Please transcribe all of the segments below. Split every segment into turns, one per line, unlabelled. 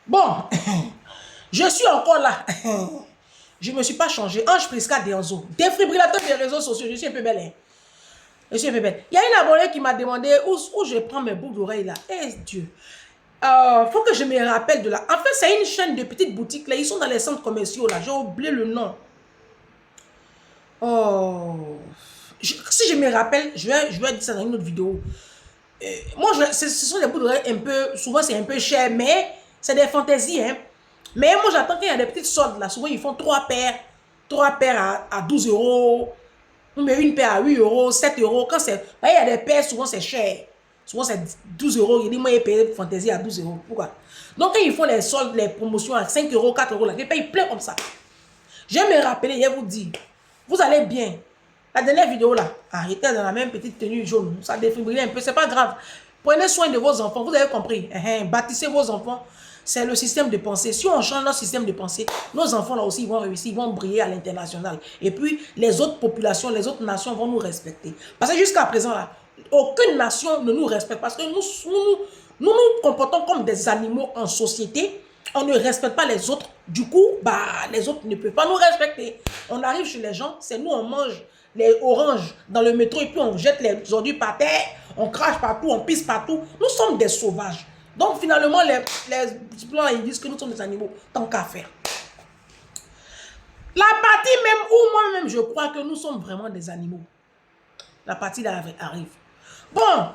Bon, je suis encore là. Je ne me suis pas changé. Ange Prisca Deonzo, défibrillateur des réseaux sociaux. Je suis un peu belle. Hein? Je suis un peu belle. Il y a une abonnée qui m'a demandé où je prends mes boucles d'oreilles là. Eh Dieu. Faut que je me rappelle de là. En fait, c'est une chaîne de petites boutiques là. Ils sont dans les centres commerciaux là. J'ai oublié le nom. Oh. Si je me rappelle, je vais dire ça dans une autre vidéo. Moi, ce sont des boucles d'oreilles un peu. Souvent, c'est un peu cher, mais c'est des fantaisies. Hein. Mais moi, j'attends qu'il y a des petites soldes là. Souvent, ils font 3 paires. 3 paires à 12 euros. Mais une paire à 8 euros, 7 euros. Quand c'est. Il y a des paires, souvent, c'est cher. Souvent, c'est 12 euros. Il dit, moi, il paye fantaisie à 12 euros. Pourquoi? Donc, quand ils font les soldes, les promotions à 5 euros, 4 euros, là, ils payent plein comme ça. Je vais me rappeler, je vous dis, vous allez bien. La dernière vidéo là, j'étais dans la même petite tenue jaune. Ça défibrilait un peu, c'est pas grave. Prenez soin de vos enfants, vous avez compris. Bâtissez vos enfants. C'est le système de pensée. Si on change notre système de pensée, nos enfants là aussi ils vont réussir, ils vont briller à l'international. Et puis les autres populations, les autres nations vont nous respecter. Parce que jusqu'à présent là, aucune nation ne nous respecte parce que nous comportons comme des animaux en société. On ne respecte pas les autres. Du coup, les autres ne peuvent pas nous respecter. On arrive chez les gens, c'est nous, on mange les oranges dans le métro et puis on jette les ordures par terre, on crache partout, on pisse partout. Nous sommes des sauvages. Donc finalement, les blancs, ils disent que nous sommes des animaux. Tant qu'à faire. La partie même où moi-même, je crois que nous sommes vraiment des animaux. La partie là arrive. Bon.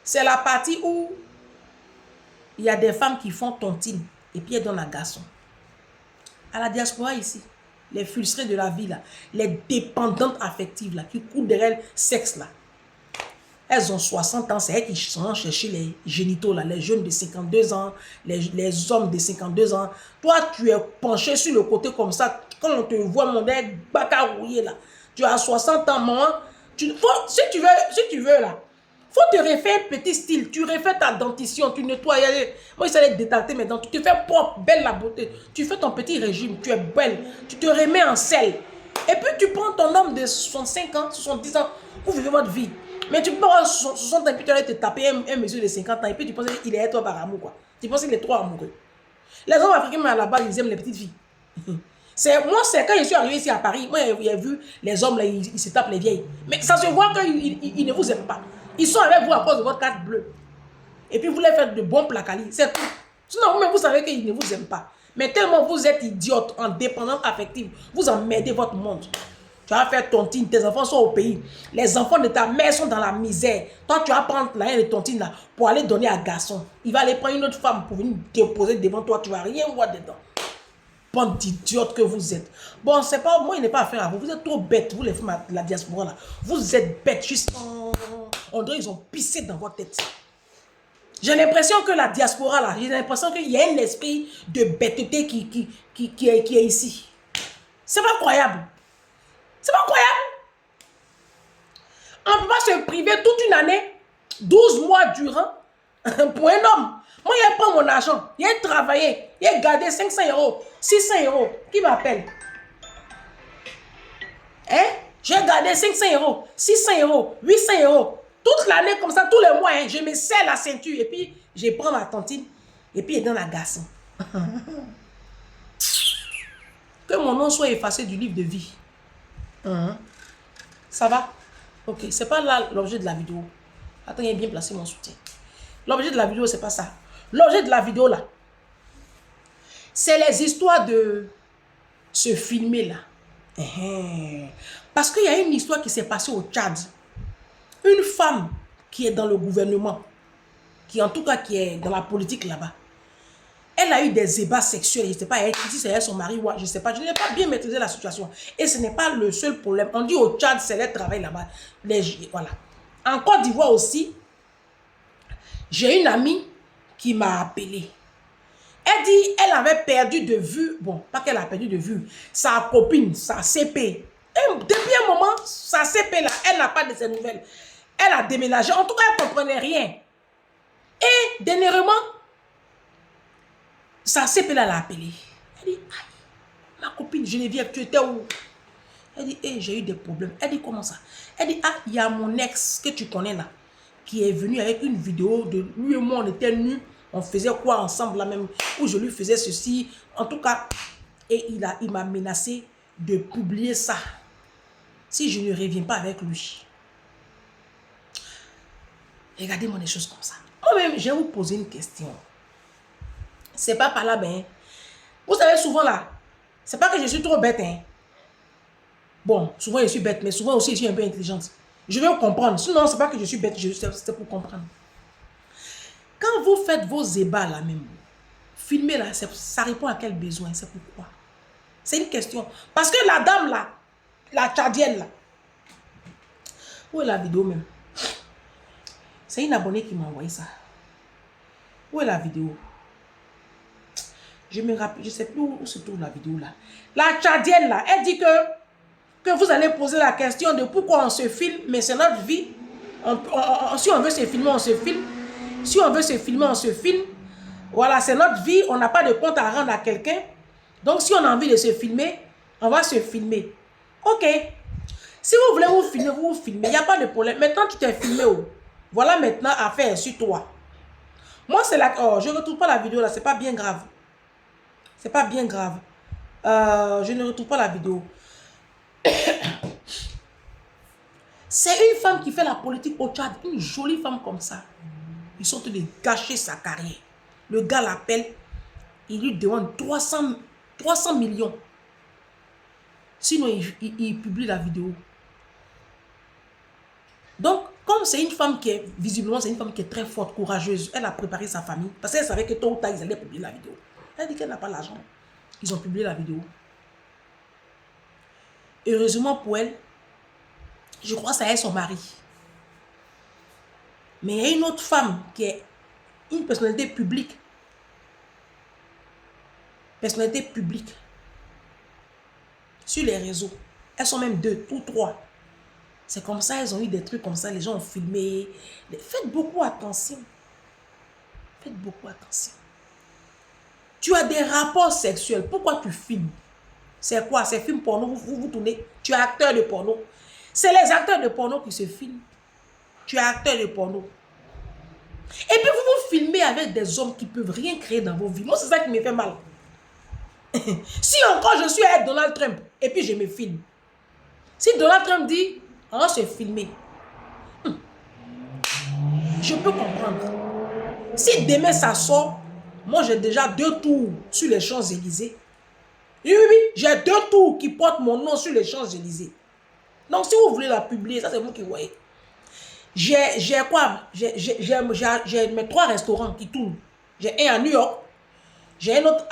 C'est la partie où il y a des femmes qui font tontine et puis elles donnent un garçon. À la diaspora ici, les frustrés de la vie là, les dépendantes affectives là, qui courent derrière le sexe là. Elles ont 60 ans, c'est elles qui sont chercher les génitaux là, les jeunes de 52 ans, les hommes de 52 ans. Toi, tu es penché sur le côté comme ça, quand on te voit mon nez bacarouillé là, tu as 60 ans, maman, si tu veux là, faut te refaire un petit style, tu refais ta dentition, tu nettoies. Moi, il allait détecter mes dents, tu te fais propre, belle la beauté. Tu fais ton petit régime, tu es belle, tu te remets en selle. Et puis tu prends ton homme de 65 ans, 70 ans, pour vivre votre vie. Mais tu peux avoir 60 ans et puis tu vas te taper un monsieur de 50 ans et puis tu penses qu'il est toi par amour quoi. Tu penses qu'il est trop amoureux. Les hommes africains, mais à la base, ils aiment les petites filles. Moi, c'est quand je suis arrivé ici à Paris, moi, j'ai vu les hommes là, ils se tapent les vieilles. Mais ça se voit qu'ils ne vous aiment pas. Ils sont avec vous à cause de votre carte bleue. Et puis vous les faites de bons placalis. C'est tout. Sinon, vous-même, vous savez qu'ils ne vous aiment pas. Mais tellement vous êtes idiote, en dépendance affective, vous emmerdez votre monde. Tu vas faire tontine, tes enfants sont au pays. Les enfants de ta mère sont dans la misère. Toi, tu vas prendre la haine de tontine là pour aller donner à garçon. Il va aller prendre une autre femme pour venir déposer devant toi. Tu ne vas rien voir dedans. Bande d'idiotes que vous êtes. Bon, c'est pas moi, il n'est pas affaire à vous. Vous êtes trop bêtes, vous les femmes de la diaspora là. Vous êtes bêtes, juste. On dirait qu'ils ont pissé dans votre tête. J'ai l'impression que la diaspora là, j'ai l'impression qu'il y a un esprit de bêteté qui est ici. C'est pas croyable. C'est pas croyable. On ne peut pas se priver toute une année, 12 mois durant, pour un homme. Moi, il prend mon argent, il a travaillé, il a gardé 500 euros, 600 euros. Qui m'appelle? Hein? J'ai gardé 500 euros, 600 euros, 800 euros. Toute l'année comme ça, tous les mois, hein, je me serre la ceinture et puis je prends ma tontine et puis je donne à garçon. Que mon nom soit effacé du livre de vie. Ça va? Ok, c'est pas là l'objet de la vidéo. Attends, il a bien placé mon soutien. L'objet de la vidéo, c'est pas ça. L'objet de la vidéo, là, c'est les histoires de ce filmer là. Parce qu'il y a une histoire qui s'est passée au Tchad. Une femme qui est dans le gouvernement, qui en tout cas qui est dans la politique là-bas, elle a eu des ébats sexuels. Je ne sais pas, elle dit c'est elle, son mari, ouais, je ne sais pas. Je n'ai pas bien maîtrisé la situation. Et ce n'est pas le seul problème. On dit au Tchad, c'est le travail là-bas. Voilà. En Côte d'Ivoire aussi, j'ai une amie qui m'a appelé. Elle dit, elle avait perdu de vue, bon, pas qu'elle a perdu de vue, sa copine, sa CP. Et depuis un moment, sa CP là, elle n'a pas de ses nouvelles. Elle a déménagé. En tout cas, elle ne comprenait rien. Et dernièrement, sa CP là l'a appelée. Elle dit, aïe, ma copine Geneviève, tu étais où? Elle dit, hey, j'ai eu des problèmes. Elle dit, comment ça? Elle dit, ah, il y a mon ex que tu connais là, qui est venu avec une vidéo de lui et moi, on était nus. on faisait quoi ensemble là même, ou je lui faisais ceci. En tout cas, et il m'a menacé de publier ça si je ne reviens pas avec lui. Regardez-moi des choses comme ça. Moi-même, je vais vous poser une question. C'est pas par là, ben. Vous savez, souvent là, c'est pas que je suis trop bête, hein. Bon, souvent je suis bête, mais souvent aussi je suis un peu intelligente. Je vais comprendre. Sinon, c'est pas que je suis bête, c'est pour comprendre. Quand vous faites vos ébats là même, filmez là, ça répond à quel besoin? C'est pourquoi? C'est une question. Parce que la dame là, la tchadienne là, où est la vidéo même? C'est une abonnée qui m'a envoyé ça. Où est la vidéo? Je me rappelle, je ne sais plus où se trouve la vidéo là. La tchadienne là, elle dit que vous allez poser la question de pourquoi on se filme, mais c'est notre vie. Si on veut se filmer, on se filme. Si on veut se filmer, on se filme. Voilà, c'est notre vie. On n'a pas de compte à rendre à quelqu'un. Donc, si on a envie de se filmer, on va se filmer. Ok. Si vous voulez vous filmer, vous vous filmez. Il n'y a pas de problème. Maintenant, tu t'es filmé. Oh. Voilà maintenant affaire sur toi. Moi, c'est là. Oh, je ne retrouve pas la vidéo là. C'est pas bien grave. C'est pas bien grave. Je ne retrouve pas la vidéo. C'est une femme qui fait la politique au Tchad. Une jolie femme comme ça. Ils sont en train de gâcher sa carrière. Le gars l'appelle. Il lui demande 300 millions. Sinon, il publie la vidéo. Donc, comme c'est une femme qui est, visiblement, c'est une femme qui est très forte, courageuse, elle a préparé sa famille. Parce qu'elle savait que tôt ou tard, ils allaient publier la vidéo. Elle dit qu'elle n'a pas l'argent. Ils ont publié la vidéo. Heureusement pour elle, je crois que ça est son mari. Mais il y a une autre femme qui est une personnalité publique. Personnalité publique. Sur les réseaux. Elles sont même 2 ou 3. C'est comme ça, elles ont eu des trucs comme ça, les gens ont filmé. Faites beaucoup attention. Faites beaucoup attention. Tu as des rapports sexuels. Pourquoi tu filmes? C'est quoi? C'est film porno, vous tournez. Tu es acteur de porno. C'est les acteurs de porno qui se filment. Tu es acteur de porno. Et puis vous vous filmez avec des hommes qui ne peuvent rien créer dans vos vies. Moi, c'est ça qui me fait mal. Si encore je suis avec Donald Trump et puis je me filme. Si Donald Trump dit, on va se filmer. Je peux comprendre. Si demain ça sort, moi j'ai déjà 2 tours sur les Champs-Élysées. Oui, j'ai 2 tours qui portent mon nom sur les Champs-Élysées. Donc si vous voulez la publier, ça c'est vous qui voyez. J'ai quoi? J'ai mes 3 restaurants qui tournent. J'ai un à New York. J'ai un autre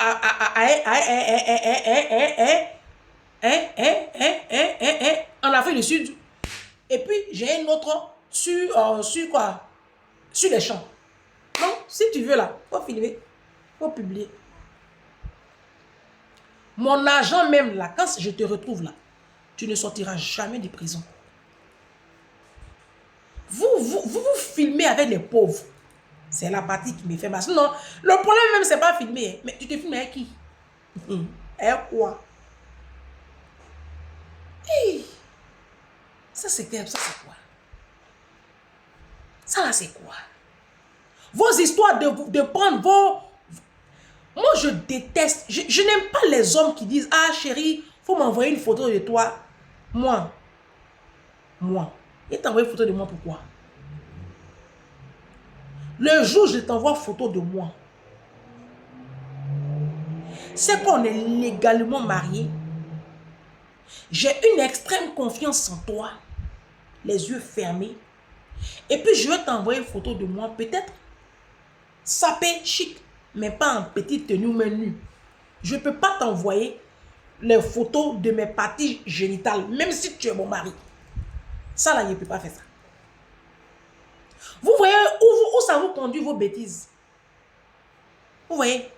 en Afrique du Sud. Et puis j'ai un autre sur quoi? Sur les champs. Donc, si tu veux là, faut filmer, faut publier. Mon argent même là, quand je te retrouve là, tu ne sortiras jamais de prison. Vous filmez avec les pauvres. C'est la partie qui me fait mal. Sinon, le problème même, c'est pas filmer. Mais tu te filmes avec qui? Avec quoi? Hey, ça c'est quoi? Ça là c'est quoi? Vos histoires de prendre vos... Moi je déteste, je n'aime pas les hommes qui disent, ah chérie, faut m'envoyer une photo de toi. Moi. Il t'envoie une photo de moi pourquoi? Le jour où je t'envoie photo de moi, c'est qu'on est légalement mariés. J'ai une extrême confiance en toi, les yeux fermés. Et puis je vais t'envoyer une photo de moi, peut-être sapé, chic, mais pas en petite tenue ou même nue. Je ne peux pas t'envoyer les photos de mes parties génitales, même si tu es mon mari. Ça là, je ne peux pas faire ça. Vous voyez où ça vous conduit vos bêtises? Vous voyez?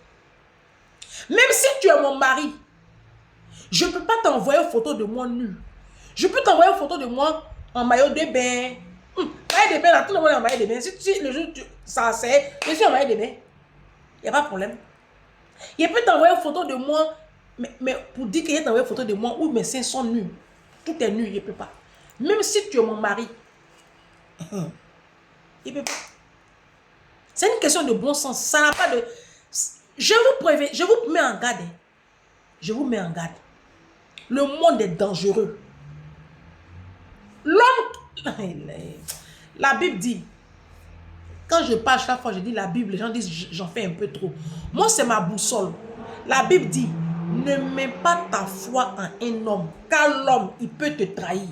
Même si tu es mon mari, je ne peux pas t'envoyer une photo de moi nue. Je peux t'envoyer une photo de moi en maillot de bain. Maillot de bain, là, tout le monde est en maillot de bain. Si le jour ça c'est, je suis en maillot de bain. Il n'y a pas de problème. Il peut t'envoyer une photo de moi, mais pour dire qu'il t'envoie une photo de moi où mes seins sont nus. Tout est nu, il ne peut pas. Même si tu es mon mari, il ne peut pas. C'est une question de bon sens. Ça n'a pas de... Je vous préviens, je vous mets en garde. Je vous mets en garde. Le monde est dangereux. L'homme... La Bible dit... Quand je parle chaque fois, je dis la Bible, les gens disent j'en fais un peu trop. Moi, c'est ma boussole. La Bible dit, ne mets pas ta foi en un homme, car l'homme, il peut te trahir.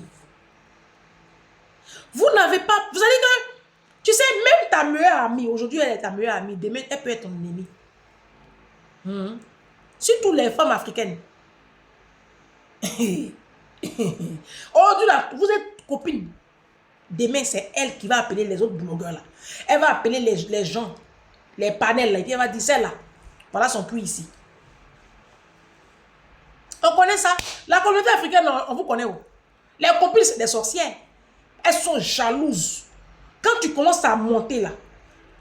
Vous n'avez pas... Vous allez que... Tu sais, même ta meilleure amie, aujourd'hui, elle est ta meilleure amie, demain, elle peut être ton ennemi. Surtout les femmes africaines. Aujourd'hui, vous êtes copines. Demain, c'est elle qui va appeler les autres blogueurs là. Elle va appeler les gens, les panels là, et puis elle va dire, celle-là, voilà son cul ici. On connaît ça. La communauté africaine, on vous connaît où? Les copines, c'est des sorcières. Elles sont jalouses. Quand tu commences à monter là,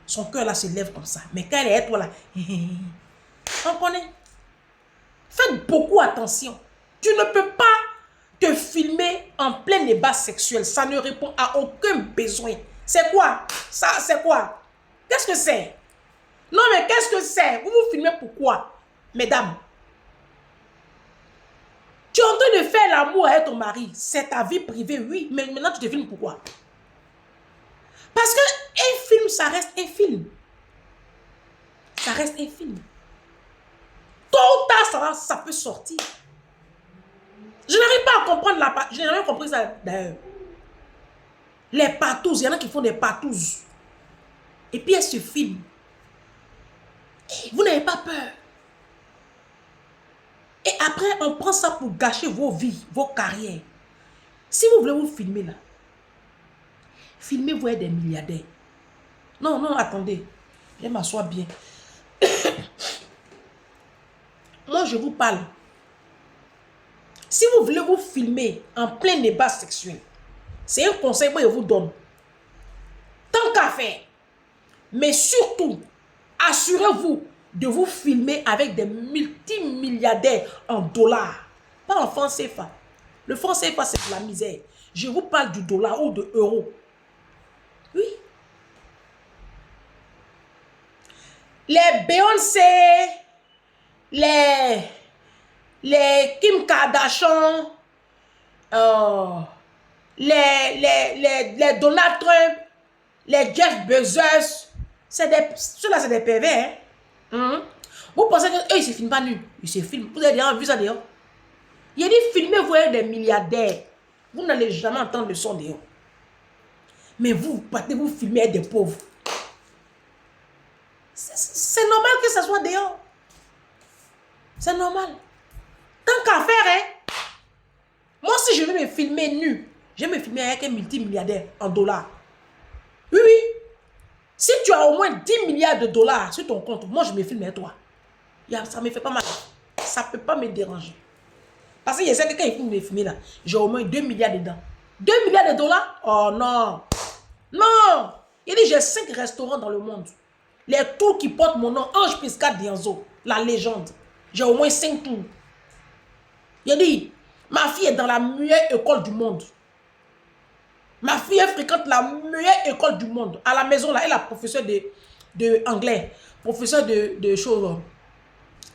son cœur là se lève comme ça. Mais quand elle est toi là, on connaît. Faites beaucoup attention. Tu ne peux pas te filmer en plein débat sexuel. Ça ne répond à aucun besoin. C'est quoi? Ça, c'est quoi? Qu'est-ce que c'est? Non, mais qu'est-ce que c'est? Vous vous filmez pourquoi? Mesdames. Tu es en train de faire l'amour avec ton mari. C'est ta vie privée, oui. Mais maintenant, tu te filmes pourquoi? Parce qu'un film, ça reste un film. Ça reste un film. Tôt ou tard, ça peut sortir. Je n'arrive pas à comprendre la... Je n'ai jamais compris ça d'ailleurs. Les patous, il y en a qui font des patous. Et puis elles se filment. Vous n'avez pas peur. Et après, on prend ça pour gâcher vos vies, vos carrières. Si vous voulez vous filmer là, filmez-vous avec des milliardaires. Non, non, attendez. Je vais m'asseoir bien. Moi, je vous parle. Si vous voulez vous filmer en plein débat sexuel, c'est un conseil que je vous donne. Tant qu'à faire. Mais surtout, assurez-vous de vous filmer avec des multimilliardaires en dollars. Pas en francs CFA. Le franc CFA, c'est de la misère. Je vous parle du dollar ou de euro. Oui. Les Beyoncé, les Kim Kardashian, les Donald Trump, les Jeff Bezos, ceux-là, c'est des pervers. Hein? Vous pensez qu'eux, ils ne se filment pas nus. Ils se filment. Vous avez déjà vu ça dehors? Il a dit, filmez-vous avec des milliardaires. Vous n'allez jamais entendre le son dehors. Mais vous partez vous filmer avec des pauvres. C'est normal que ça soit dehors. C'est normal. Tant qu'à faire, hein? Moi, si je veux me filmer nu, je vais me filmer avec un multimilliardaire en dollars. Oui, oui. Si tu as au moins 10 milliards de dollars sur ton compte, moi, je me filme avec toi. Ça ne me fait pas mal. Ça ne peut pas me déranger. Parce que je sais que quand il faut me filmer là, j'ai au moins 2 milliards dedans. 2 milliards de dollars? Oh non. Non. Il dit, j'ai 5 restaurants dans le monde. Les tours qui portent mon nom, Ange Pisca Dianzo, la légende. J'ai au moins 5 tours. Il dit, ma fille est dans la meilleure école du monde. Ma fille elle fréquente la meilleure école du monde. À la maison, là, elle est professeure de anglais, professeure de choses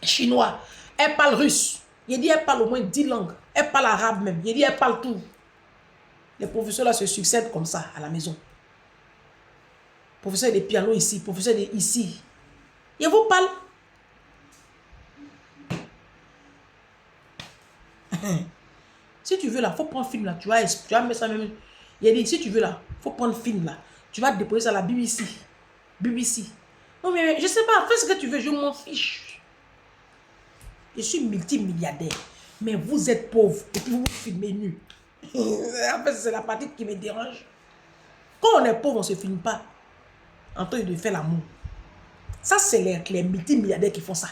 chinois. Elle parle russe. Il dit, elle parle au moins 10 langues. Elle parle arabe même. Il dit, elle parle tout. Les professeurs là se succèdent comme ça à la maison. Professeur de piano ici, professeur de ici. Il vous parle. Si tu veux là, il faut prendre film là. Tu vas mettre ça même. Il a dit, si tu veux là, il faut prendre film là. Tu vas déposer ça à la BBC. BBC. Non mais je sais pas, fais ce que tu veux, je m'en fiche. Je suis multimilliardaire. Mais vous êtes pauvre et puis vous vous filmez nu. En fait, c'est la partie qui me dérange. Quand on est pauvre, on ne se filme pas en train de faire l'amour. Ça, c'est les multimilliardaires qui font ça.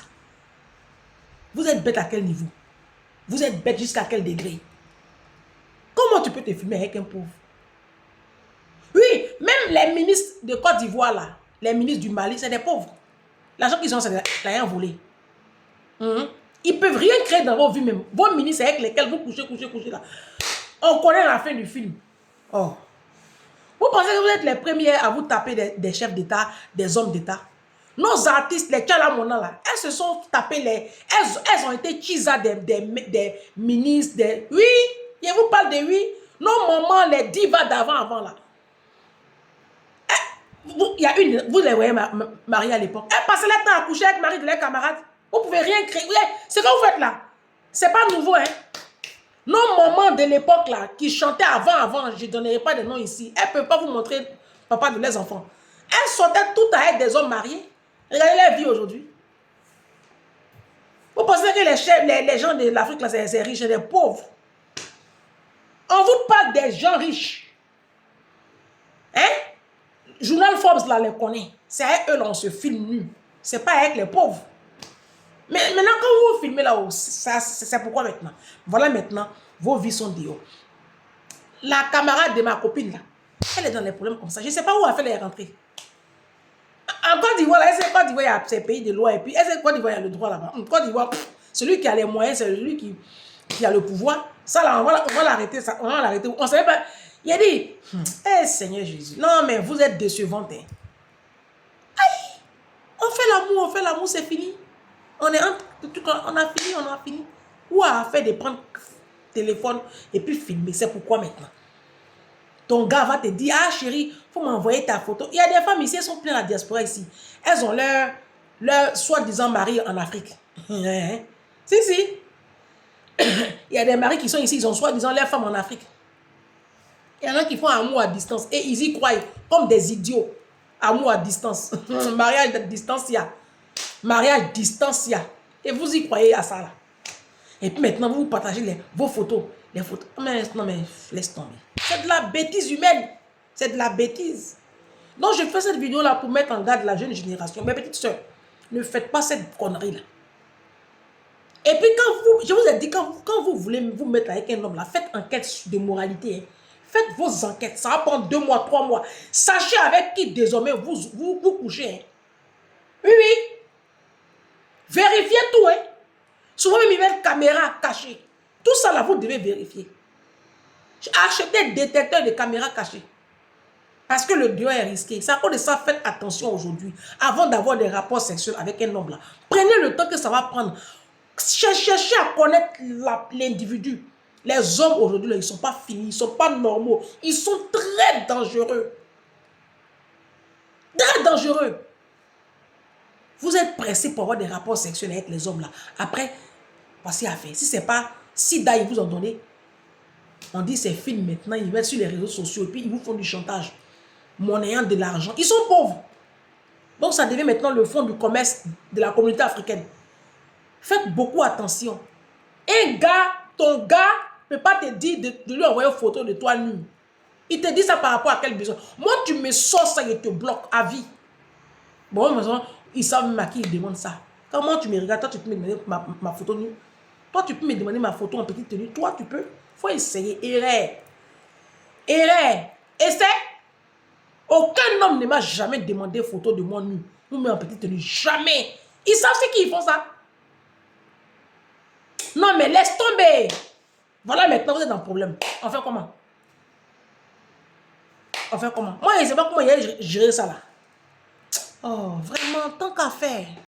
Vous êtes bête à quel niveau? Vous êtes bête jusqu'à quel degré? Comment tu peux te filmer avec un pauvre? Oui, même les ministres de Côte d'Ivoire, là, les ministres du Mali, c'est des pauvres. L'argent qu'ils ont, c'est rien volé. Ils ne peuvent rien créer dans vos vies même. Vos ministres avec lesquels vous couchez là. On connaît la fin du film. Oh. Vous pensez que vous êtes les premiers à vous taper des chefs d'État, des hommes d'État? Nos artistes, les Tchalamona là, elles se sont tapées elles ont été chisa des ministres, oui, je vous parle de oui. Nos mamans, les divas avant là. Il y a vous les voyez mariées à l'époque. Elles passaient le temps à coucher avec Marie de leurs camarades. Vous pouvez rien créer. C'est ce que vous faites là. C'est pas nouveau, hein. Nos mamans de l'époque là, qui chantaient avant, je ne donnerai pas de nom ici, elles ne peuvent pas vous montrer papa de leurs enfants. Elles sortaient toutes avec des hommes mariés. Regardez leur vie aujourd'hui. Vous pensez que les gens de l'Afrique là, c'est riche et des pauvres. On vous parle des gens riches. Hein? Journal Forbes là les connaît. C'est avec eux là on se filme nu. C'est pas avec les pauvres. Mais maintenant quand vous filmez là-haut, c'est pourquoi maintenant. Voilà maintenant, vos vies sont dehors. La camarade de ma copine là, elle est dans les problèmes comme ça. Je ne sais pas où elle fait les rentrées. En Côte d'Ivoire, elle sait Côte d'Ivoire, il y a ces pays de loi et puis elle sait Côte d'Ivoire, il y a le droit là-bas. Côte d'Ivoire, celui qui a les moyens, c'est celui qui a le pouvoir. Ça là, on va l'arrêter, on va l'arrêter. On ne savait pas. Il a dit, Seigneur Jésus, non mais vous êtes décevante. Hein. Aïe, on fait l'amour, c'est fini. On a fini. Ou à faire de prendre téléphone et puis filmer. C'est pourquoi maintenant. Ton gars va te dire, ah chérie, faut m'envoyer ta photo. Il y a des femmes ici, elles sont pleines à la diaspora ici. Elles ont leur soi-disant mari en Afrique. Si. Il y a des maris qui sont ici, ils ont soi-disant leur femme en Afrique. Il y en a qui font amour à distance et ils y croient comme des idiots. Amour à distance. Mariage à distance, il y a. Mariage distancia. Et vous y croyez à ça là. Et puis maintenant, vous partagez vos photos. Les photos. Non mais, laisse tomber. C'est de la bêtise humaine. C'est de la bêtise. Donc, je fais cette vidéo là pour mettre en garde la jeune génération. Mes petites soeurs, ne faites pas cette connerie là. Et puis je vous ai dit, quand vous voulez vous mettre avec un homme là, faites enquête de moralité. Hein. Faites vos enquêtes. Ça va prendre 2 mois, 3 mois. Sachez avec qui désormais vous couchez. Hein. Oui. Vérifiez tout, hein. Souvent, même, il y a une caméra cachée. Tout ça, là, vous devez vérifier. Achetez un détecteur de caméra cachée. Parce que le dieu est risqué. C'est à cause de ça, faites attention aujourd'hui. Avant d'avoir des rapports sexuels avec un homme, là. Prenez le temps que ça va prendre. Cherchez à connaître l'individu. Les hommes, aujourd'hui, ils ne sont pas finis. Ils ne sont pas normaux. Ils sont très dangereux. Très dangereux. Vous êtes pressé pour avoir des rapports sexuels avec les hommes là. Après, voici à faire. Si c'est pas, si d'ailleurs ils vous ont donné, on dit c'est film maintenant, ils mettent sur les réseaux sociaux et puis ils vous font du chantage. Monnayant de l'argent. Ils sont pauvres. Donc ça devient maintenant le fond du commerce de la communauté africaine. Faites beaucoup attention. Un gars, ton gars ne peut pas te dire de lui envoyer une photo de toi nu. Il te dit ça par rapport à quel besoin. Moi, tu me sors ça et te bloque à vie. Bon, ils savent même à qui ils demandent ça. Comment tu me regardes? Toi, tu peux me demander ma photo nue. Toi, tu peux me demander ma photo en petite tenue. Toi, tu peux. Il faut essayer. Essaie. Aucun homme ne m'a jamais demandé photo de moi nu. Ou même en petite tenue. Jamais. Ils savent c'est qui ils font ça. Non, mais laisse tomber. Voilà, maintenant, vous êtes dans le problème. On fait comment? Moi, je ne sais pas comment il a géré ça là. Oh, vraiment, tant qu'à faire.